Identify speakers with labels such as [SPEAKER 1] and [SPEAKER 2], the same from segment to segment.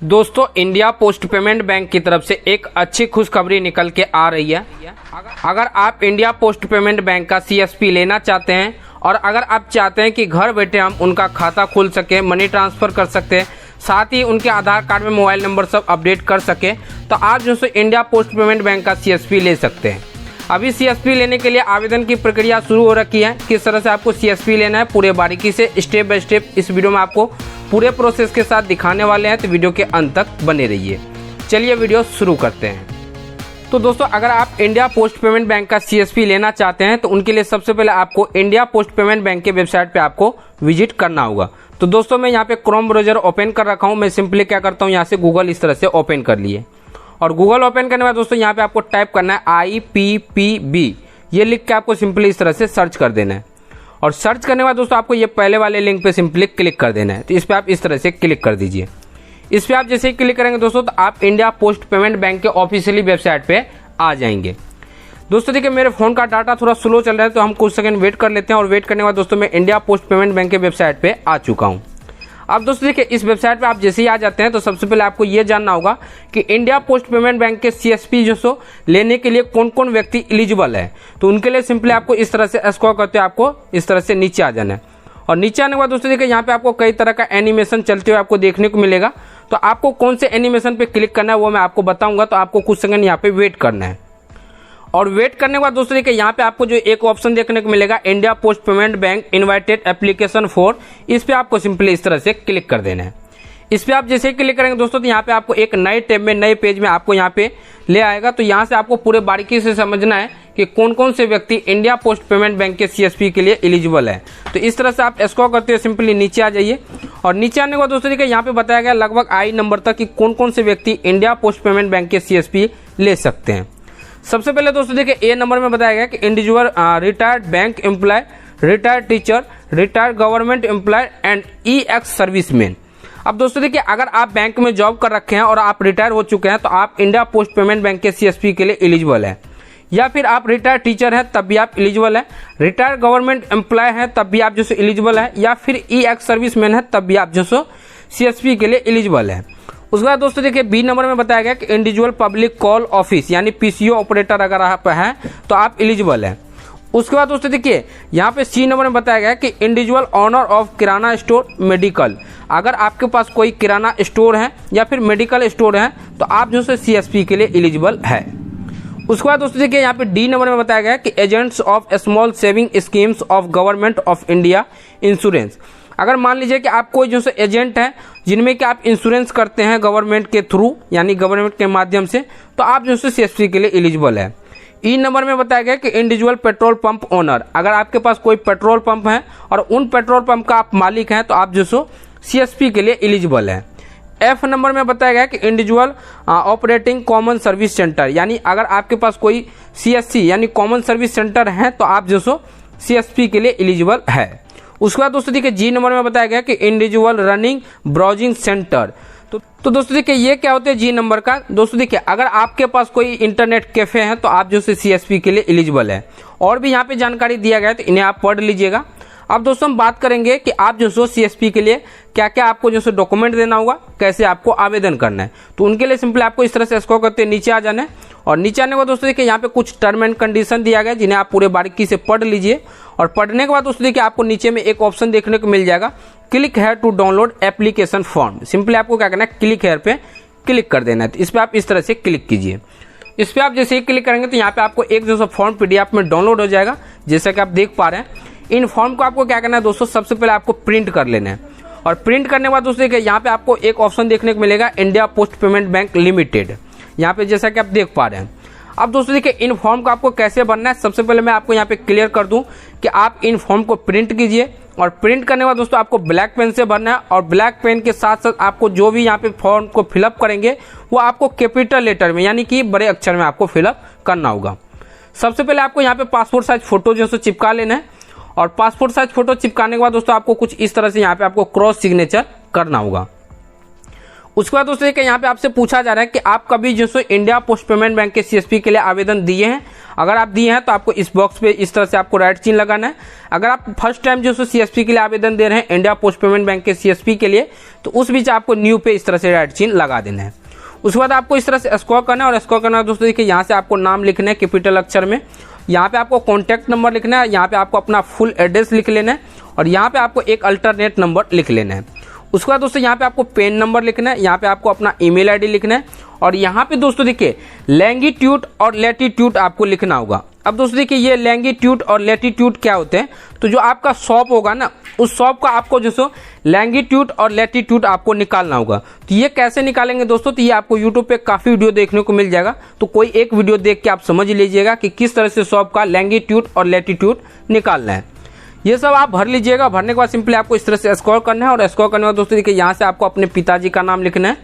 [SPEAKER 1] दोस्तों India post payment bank की तरफ से एक अच्छी खुशखबरी निकल के आ रही है। अगर आप इंडिया पोस्ट पेमेंट बैंक का सीएसपी लेना चाहते हैं और अगर आप चाहते हैं कि घर बैठे हम उनका खाता खोल सके, मनी ट्रांसफ़र कर सकते हैं, साथ ही उनके आधार कार्ड में मोबाइल नंबर सब अपडेट कर सके, तो आप जो है इंडिया पोस्ट पेमेंट बैंक का सीएसपी ले सकते हैं। अभी सीएसपी लेने के लिए आवेदन की प्रक्रिया शुरू हो रखी है। किस तरह से आपको सीएसपी लेना है पूरे बारीकी से स्टेप बाय स्टेप इस वीडियो में आपको पूरे प्रोसेस के साथ दिखाने वाले हैं, तो वीडियो के अंत तक बने रहिए। चलिए वीडियो शुरू करते हैं। तो दोस्तों अगर आप इंडिया पोस्ट पेमेंट बैंक का सीएसपी लेना चाहते हैं तो उनके लिए सबसे पहले आपको इंडिया पोस्ट पेमेंट बैंक के वेबसाइट पे आपको विजिट करना होगा। तो दोस्तों मैं यहाँ पे क्रोम ब्राउजर ओपन कर रखा हूँ। मैं सिंपली क्या करता हूँ, यहाँ से गूगल इस तरह से ओपन कर लिए और गूगल ओपन करने के बाद दोस्तों यहाँ पे आपको टाइप करना है IPPB, ये लिख के आपको सिंपली इस तरह से सर्च कर देना है। और सर्च करने के बाद दोस्तों आपको ये पहले वाले लिंक पे सिंपली क्लिक कर देना है। तो इस पे आप इस तरह से क्लिक कर दीजिए। इस पे आप जैसे ही क्लिक करेंगे दोस्तों तो आप इंडिया पोस्ट पेमेंट बैंक के ऑफिशियली वेबसाइट पे आ जाएंगे। दोस्तों देखिए मेरे फोन का डाटा थोड़ा स्लो चल रहा है तो हम कुछ सेकंड वेट कर लेते हैं। और वेट करने के बाद दोस्तों मैं इंडिया पोस्ट पेमेंट बैंक के वेबसाइट पे आ चुका हूँ। अब दोस्तों देखिए इस वेबसाइट पे आप जैसे ही आ जाते हैं तो सबसे पहले आपको ये जानना होगा कि इंडिया पोस्ट पेमेंट बैंक के सीएसपी जो सो लेने के लिए कौन कौन व्यक्ति एलिजिबल है। तो उनके लिए सिंपली आपको इस तरह से स्क्रॉल करते हुए आपको इस तरह से नीचे आ जाना है। और नीचे आने के बाद दोस्तों देखिए यहाँ पे आपको कई तरह का एनिमेशन चलते हुए आपको देखने को मिलेगा। तो आपको कौन से एनिमेशन पे क्लिक करना है वो मैं आपको बताऊंगा। तो आपको कुछ सेकंड यहाँ पे वेट करना है। और वेट करने के बाद दोस्तों देखिए यहाँ पे आपको जो एक ऑप्शन देखने को मिलेगा India post payment bank invited application for, इस पे आपको सिंपली इस तरह से क्लिक कर देना है। इस पे आप जैसे ही क्लिक करेंगे दोस्तों तो यहाँ पे आपको एक नए टैब में नए पेज में आपको यहाँ पे ले आएगा। तो यहाँ से आपको पूरे बारीकी से समझना है कि कौन कौन से व्यक्ति इंडिया पोस्ट पेमेंट बैंक के सीएसपी के लिए एलिजिबल है। तो इस तरह से आप स्क्रॉल करते हुए सिंपली नीचे आ जाइए। और नीचे आने के बाद दोस्तों देखिए यहाँ पे बताया गया लगभग आई नंबर तक कि कौन कौन से व्यक्ति इंडिया पोस्ट पेमेंट बैंक के सीएसपी ले सकते हैं। सबसे पहले दोस्तों देखिए ए नंबर में बताया गया कि individual retired bank employ, retired teacher, retired government employ and ex serviceman. अब दोस्तों देखिए अगर आप बैंक में जॉब कर रखे हैं और आप रिटायर हो चुके हैं तो आप इंडिया पोस्ट पेमेंट बैंक के सीएसपी के लिए एलिजिबल है। या फिर आप रिटायर्ड टीचर हैं तब भी आप एलिजिबल है, रिटायर्ड गवर्नमेंट एम्प्लॉय हैं तब भी आप जो सो एलिजिबल है, या फिर एक्स सर्विसमैन है तब भी आप जो सो सीएसपी के लिए एलिजिबल है। उसके बाद दोस्तों देखिए बी नंबर में बताया गया कि इंडिविजुअल पब्लिक कॉल ऑफिस यानी पीसीओ ऑपरेटर अगर आप हैं तो आप एलिजिबल है। उसके बाद दोस्तों देखिए यहाँ पे सी नंबर में बताया गया कि individual owner of kirana store medical, अगर आपके पास कोई किराना स्टोर है या फिर मेडिकल स्टोर है तो आप जो है सीएसपी के लिए एलिजिबल है। उसके बाद दोस्तों देखिए यहाँ पे डी नंबर में बताया गया कि agents of small saving schemes of government of India insurance, अगर मान लीजिए कि आप कोई जो से एजेंट हैं जिनमें कि आप इंश्योरेंस करते हैं गवर्नमेंट के थ्रू यानी गवर्नमेंट के माध्यम से, तो आप जो है सीएसपी के लिए एलिजिबल है। ई नंबर में बताया गया कि इंडिविजुअल पेट्रोल पंप ओनर, अगर आपके पास कोई पेट्रोल पंप है और उन पेट्रोल पंप का आप मालिक हैं तो आप जो सो सीएसपी के लिए एलिजिबल है। एफ नंबर में बताया गया कि individual operating common service centre, यानी अगर आपके पास कोई सीएससी यानी कॉमन सर्विस सेंटर है तो आप जो सो सीएसपी के लिए एलिजिबल है। उसके बाद दोस्तों देखिए जी नंबर में बताया गया कि इंडिविजुअल रनिंग ब्राउजिंग सेंटर। तो दोस्तों देखिए ये क्या होते हैं जी नंबर का। दोस्तों देखिए अगर आपके पास कोई इंटरनेट कैफे है तो आप जो है सीएसपी के लिए एलिजिबल है। और भी यहाँ पे जानकारी दिया गया है तो इन्हें आप पढ़ लीजिएगा। अब दोस्तों हम बात करेंगे कि आप जो सो सीएसपी के लिए क्या क्या आपको जो सो डॉक्यूमेंट देना होगा, कैसे आपको आवेदन करना है। तो उनके लिए सिंपली आपको इस तरह से स्क्रॉल करते नीचे आ जाना है। और नीचे आने के बाद दोस्तों देखिए यहाँ पे कुछ टर्म एंड कंडीशन दिया गया जिन्हें आप पूरे बारीकी से पढ़ लीजिए। और पढ़ने के बाद दोस्तों देखिए आपको नीचे में एक ऑप्शन देखने को मिल जाएगा click here to download application form. Simply आपको क्या करना है, क्लिक हेयर पे क्लिक कर देना है। तो इस पे आप इस तरह से क्लिक कीजिए। इस पे आप जैसे ही क्लिक करेंगे तो यहाँ पे आपको एक जो फॉर्म पीडीएफ में डाउनलोड हो जाएगा, जैसा कि आप देख पा रहे हैं। इन फॉर्म को आपको क्या करना है दोस्तों, सबसे पहले आपको प्रिंट कर लेना है। और प्रिंट करने के बाद दोस्तों देखिए यहाँ पे आपको एक ऑप्शन देखने को मिलेगा India post payment bank limited, यहाँ पे जैसा कि आप देख पा रहे हैं। अब दोस्तों देखिए इन फॉर्म को आपको कैसे भरना है, सबसे पहले मैं आपको यहाँ पे क्लियर कर दूं कि आप इन फॉर्म को प्रिंट कीजिए। और प्रिंट करने के बाद दोस्तों आपको ब्लैक पेन से भरना है। और ब्लैक पेन के साथ साथ आपको जो भी यहाँ पे फॉर्म को फिलअप करेंगे वो आपको कैपिटल लेटर में यानी कि बड़े अक्षर में आपको फिलअप करना होगा। सबसे पहले आपको यहाँ पे पासपोर्ट साइज फोटो जो चिपका लेना है। और पासपोर्ट साइज फोटो चिपकाने के बाद दोस्तों आपको कुछ इस तरह से यहाँ पे आपको क्रॉस सिग्नेचर करना होगा। उसके बाद दोस्तों देखिए यहाँ पे आपसे पूछा जा रहा है कि आप कभी जो so India post payment bank के सीएसपी के लिए आवेदन दिए हैं। अगर आप दिए हैं तो आपको इस बॉक्स पे इस तरह से आपको राइट चिन्ह लगाना है। अगर आप फर्स्ट टाइम जो सो सीएसपी के लिए आवेदन दे रहे हैं इंडिया पोस्ट पेमेंट बैंक के सीएसपी के लिए, तो उस बीच आपको न्यू पे इस तरह से राइट चिन्ह लगा देना है। उसके बाद आपको इस तरह से स्क्रॉल करना है और स्क्रॉल करना है दोस्तों देखिए यहाँ से आपको नाम लिखना है कैपिटल अक्षर में, यहाँ पे आपको कॉन्टैक्ट नंबर लिखना है, यहाँ पे आपको अपना फुल एड्रेस लिख लेना है और यहाँ पे आपको एक अल्टरनेट नंबर लिख लेना है। उसके बाद दोस्तों यहाँ पे आपको पेन नंबर लिखना है, यहाँ पे आपको अपना ईमेल आईडी लिखना है और यहाँ पे दोस्तों देखिए लैंगिट्यूड और लैटिट्यूड आपको लिखना होगा। अब दोस्तों देखिए ये लैंगिट्यूड और लैटिट्यूड क्या होते हैं, तो जो आपका शॉप होगा ना उस शॉप का आपको जो सो लैंगिट्यूड और लैटिट्यूड आपको निकालना होगा। तो ये कैसे निकालेंगे दोस्तों, तो ये आपको यूट्यूब पे काफी वीडियो देखने को मिल जाएगा, तो कोई एक वीडियो देख के आप समझ लीजिएगा कि किस तरह से शॉप का लैंगिट्यूड और लैटिट्यूड निकालना है। ये सब आप भर लीजिएगा। भरने के बाद सिंपली आपको इस तरह से स्क्रॉल करना है और स्क्रॉल करने के बाद दोस्तों देखिए यहाँ से आपको अपने पिताजी का नाम लिखना है,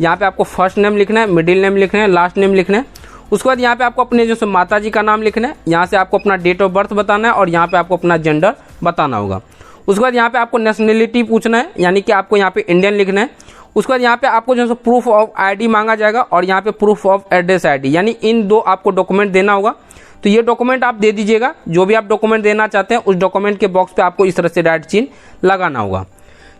[SPEAKER 1] यहाँ पे आपको फर्स्ट नेम लिखना है, मिडिल नेम लिखना है, लास्ट नेम लिखना है। उसके बाद यहाँ पे आपको अपने जो माता जी का नाम लिखना है, यहाँ से आपको अपना डेट ऑफ बर्थ बताना है और यहाँ पे आपको अपना जेंडर बताना होगा। उसके बाद यहाँ पे आपको नेशनलिटी पूछना है, यानी कि आपको यहाँ पे इंडियन लिखना है। उसके बाद यहाँ पे आपको जो प्रूफ ऑफ आईडी मांगा जाएगा और यहाँ पे प्रूफ ऑफ एड्रेस आईडी, यानी इन दो आपको डॉक्यूमेंट देना होगा। तो ये डॉक्यूमेंट आप दे दीजिएगा, जो भी आप डॉक्यूमेंट देना चाहते हैं उस डॉक्यूमेंट के बॉक्स पे आपको इस तरह से राइट चिन्ह लगाना होगा।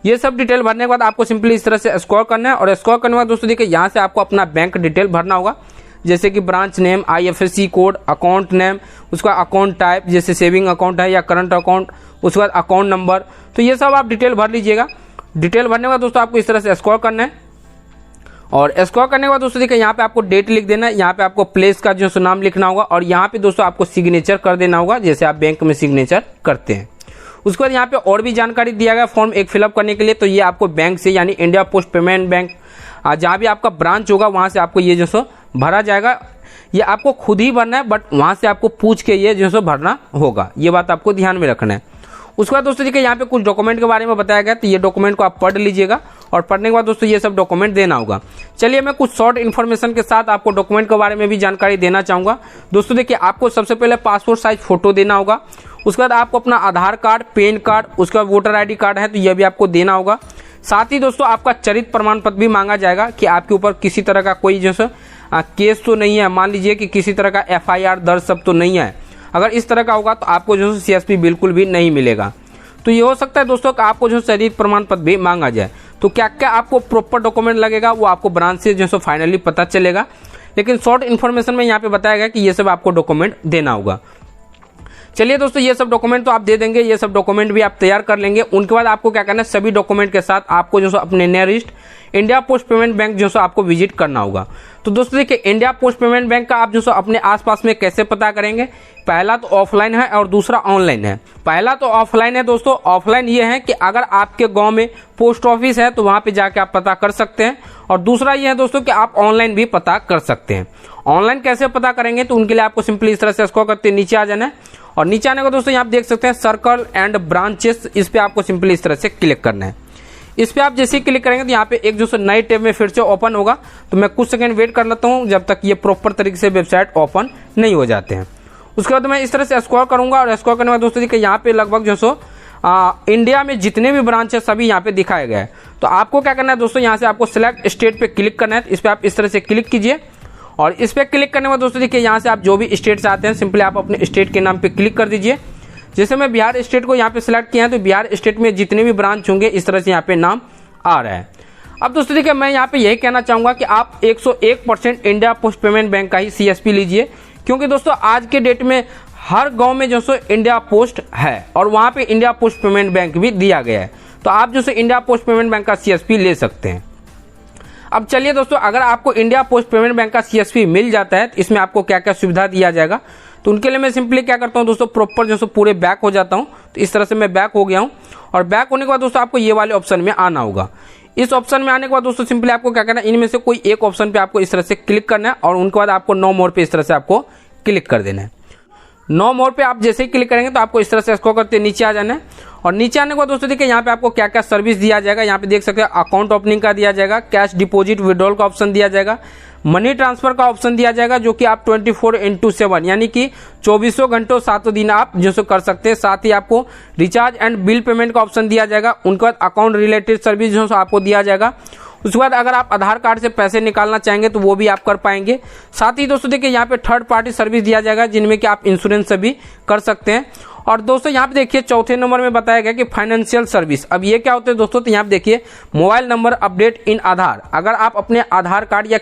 [SPEAKER 1] ये सब डिटेल भरने के बाद आपको सिंपली इस तरह से स्क्रॉल करना है और स्क्रॉल करने के बाद दोस्तों देखिए यहाँ से आपको अपना बैंक डिटेल भरना होगा, जैसे कि branch name, IFSC code, account name, उसका अकाउंट टाइप जैसे सेविंग अकाउंट है या करंट अकाउंट, उसके बाद अकाउंट नंबर। तो ये सब आप डिटेल भर लीजिएगा। डिटेल भरने के बाद दोस्तों आपको इस तरह से स्क्रॉल करना है और स्क्रॉल करने के बाद दोस्तों देखिए यहाँ पे आपको डेट लिख देना है, यहाँ पे आपको प्लेस का जो नाम लिखना होगा और यहाँ पे दोस्तों आपको सिग्नेचर कर देना होगा जैसे आप बैंक में सिग्नेचर करते हैं। उसके बाद यहाँ पे और भी जानकारी दिया गया फॉर्म एक फिलअप करने के लिए, तो ये आपको बैंक से यानी इंडिया पोस्ट पेमेंट बैंक जहाँ भी आपका ब्रांच होगा वहाँ से आपको ये जो सो भरा जाएगा। ये आपको खुद ही भरना है, बट वहाँ से आपको पूछ के ये जो सो भरना होगा, ये बात आपको ध्यान में रखना है। उसके बाद दोस्तों देखिए यहाँ पे कुछ डॉक्यूमेंट के बारे में बताया गया, तो ये डॉक्यूमेंट को आप पढ़ लीजिएगा और पढ़ने के बाद दोस्तों ये सब डॉक्यूमेंट देना होगा। चलिए मैं कुछ शॉर्ट इन्फॉर्मेशन के साथ आपको डॉक्यूमेंट के बारे में भी जानकारी देना चाहूंगा। दोस्तों देखिए आपको सबसे पहले पासपोर्ट साइज फोटो देना होगा, उसके बाद आपको अपना आधार कार्ड, पैन कार्ड, उसके बाद वोटर ID कार्ड है तो यह भी आपको देना होगा। साथ ही दोस्तों आपका चरित्र प्रमाण पत्र भी मांगा जाएगा कि आपके ऊपर किसी तरह का कोई जैसे केस तो नहीं है, मान लीजिए कि किसी तरह का FIR दर्ज सब तो नहीं है। अगर इस तरह का होगा तो आपको जो CSP बिल्कुल भी नहीं मिलेगा। तो ये हो सकता है दोस्तों कि आपको जो चरित्र प्रमाण पत्र भी मांगा जाए। तो क्या क्या आपको प्रॉपर डॉक्यूमेंट लगेगा वो आपको ब्रांच से जो फाइनली पता चलेगा, लेकिन शॉर्ट इन्फॉर्मेशन में यहाँ पे बताया गया कि ये सब आपको डॉक्यूमेंट देना होगा। चलिए दोस्तों ये सब डॉक्यूमेंट तो आप दे देंगे, ये सब डॉक्यूमेंट भी आप तैयार कर लेंगे। उनके बाद आपको क्या करना है, सभी डॉक्यूमेंट के साथ आपको जो अपने nearest India post payment bank जो आपको विजिट करना होगा। तो दोस्तों देखिए इंडिया पोस्ट पेमेंट बैंक का आप जो अपने आसपास में कैसे पता करेंगे, पहला तो ऑफलाइन है और दूसरा ऑनलाइन है। पहला तो ऑफलाइन है दोस्तों। ऑफलाइन ये है कि अगर आपके गांव में पोस्ट ऑफिस है तो वहां पे जाके आप पता कर सकते हैं, और दूसरा ये है दोस्तों कि आप ऑनलाइन भी पता कर सकते हैं। ऑनलाइन कैसे पता करेंगे, तो उनके लिए आपको सिंपली इस तरह से स्क्रॉल करते नीचे आ जाना है और नीचे आने को दोस्तों यहाँ आप देख सकते हैं सर्कल एंड ब्रांचेस, इस पे आपको सिंपली इस तरह से क्लिक करना है। इस पे आप जैसे ही क्लिक करेंगे तो यहाँ पे एक जो नई टैब में फिर से ओपन होगा। तो मैं कुछ सेकंड वेट कर लेता हूँ जब तक ये प्रॉपर तरीके से वेबसाइट ओपन नहीं हो जाते हैं। उसके बाद मैं इस तरह से स्क्रॉल करूंगा और स्क्रॉल करने के बाद दोस्तों देखिए यहाँ पे लगभग जो इंडिया में जितने भी ब्रांच है सभी यहाँ पे दिखाए गए हैं। तो आपको क्या करना है दोस्तों, यहाँ से आपको सिलेक्ट स्टेट पे क्लिक करना है। इस पे आप इस तरह से क्लिक कीजिए और इस पे क्लिक करने के बाद दोस्तों देखिए यहाँ से आप जो भी स्टेट से आते हैं सिंपली आप अपने स्टेट के नाम पे क्लिक कर दीजिए। जैसे मैं बिहार स्टेट को यहाँ पे सिलेक्ट किया है तो बिहार स्टेट में जितने भी ब्रांच होंगे इस तरह से यहाँ पे नाम आ रहा है। अब दोस्तों देखिए मैं यहाँ पे यही कहना चाहूंगा कि आप 101% इंडिया पोस्ट पेमेंट बैंक का ही CSP लीजिए, क्योंकि दोस्तों आज के डेट में हर गांव में जो सो इंडिया पोस्ट है और वहां पे इंडिया पोस्ट पेमेंट बैंक भी दिया गया है। तो आप जो so India post payment bank का CSP ले सकते हैं। अब चलिए दोस्तों, अगर आपको इंडिया पोस्ट पेमेंट बैंक का CSP मिल जाता है तो इसमें आपको क्या क्या सुविधा दिया जाएगा, तो उनके लिए मैं सिंपली क्या करता हूं दोस्तों, प्रॉपर जो पूरे बैक हो जाता हूं। तो इस तरह से मैं बैक हो गया हूं और बैक होने के बाद दोस्तों आपको ये वाले ऑप्शन में आना होगा। इस ऑप्शन में आने के बाद दोस्तों सिंपली आपको क्या करना है, इनमें से कोई एक ऑप्शन पे आपको इस तरह से क्लिक करना है और उनके बाद आपको नो मोर पे इस तरह से आपको क्लिक कर देना है। नो मोर पे आप जैसे ही क्लिक करेंगे तो आपको इस तरह से स्क्रॉल करते नीचे आ जाना है और नीचे आने के बाद दोस्तों देखिए यहाँ पे आपको क्या क्या सर्विस दिया जाएगा। यहाँ पे देख सकते हैं अकाउंट ओपनिंग का दिया जाएगा, कैश डिपॉजिट विड्रॉल का ऑप्शन दिया जाएगा, मनी ट्रांसफर का ऑप्शन दिया जाएगा जो कि आप 24/7 यानी कि 24 घंटों 7 दिन आप जो कर सकते हैं। साथ ही आपको रिचार्ज एंड बिल पेमेंट का ऑप्शन दिया जाएगा। उनके बाद अकाउंट रिलेटेड सर्विस जो आपको दिया जाएगा। उसके बाद अगर आप आधार कार्ड से पैसे निकालना चाहेंगे तो वो भी आप कर पाएंगे। साथ ही दोस्तों देखिए यहाँ पे थर्ड पार्टी सर्विस दिया जाएगा जिनमें कि आप इंश्योरेंस से भी कर सकते हैं। और दोस्तों यहाँ पे देखिए चौथे नंबर में बताया गया कि फाइनेंशियल सर्विस। अब ये क्या होते हैं दोस्तों, तो यहाँ पे देखिए मोबाइल नंबर अपडेट इन आधार। अगर आप अपने आधार कार्ड या